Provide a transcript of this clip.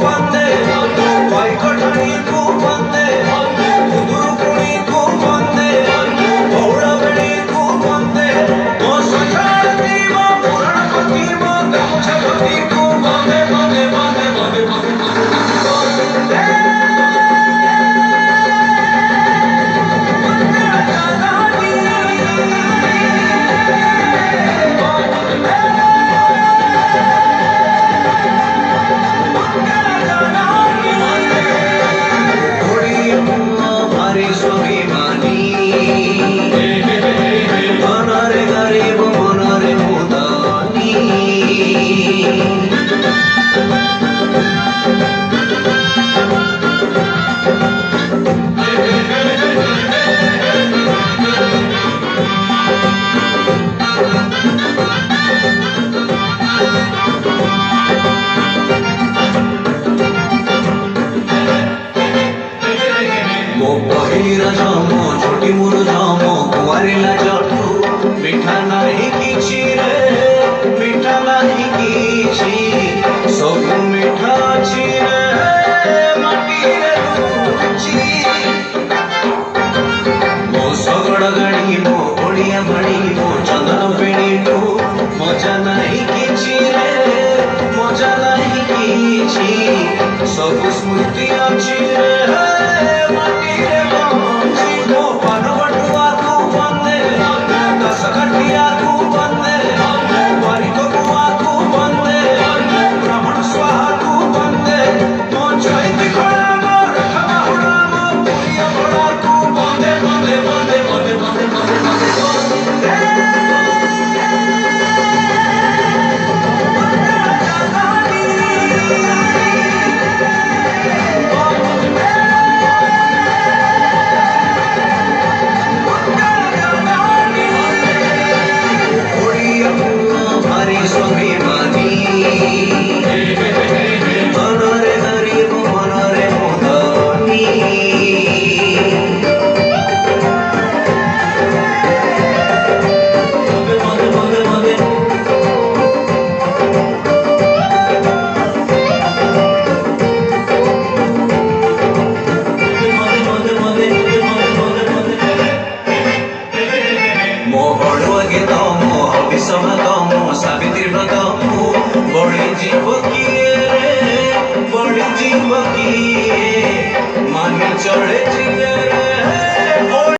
बंदे भाई कठानी को बंदे दुरुपुणी को बंदे बौड़ा बेड़ी को बंदे ओ सजाती वो पुराणपति वो गमछपति को बंदे बंदे बंदे बंदे बंदे छोटी मुरु जामो कुआरिला जटू मिठा नहीं किछि रे मिठा नहीं किछि सब मिठा अछि रे माटी रे रुचि मो सगड़ गाड़ी मो ओडिया भाड़ी मो चंदन पेड़ी को मजा नहीं किछि रे मजा नहीं किछि सब स्मृति अछि रे माटी रे सावित्री व्रत बड़ी जीव किए रे बड़ी जीव किए मान चढ़े जिए रे।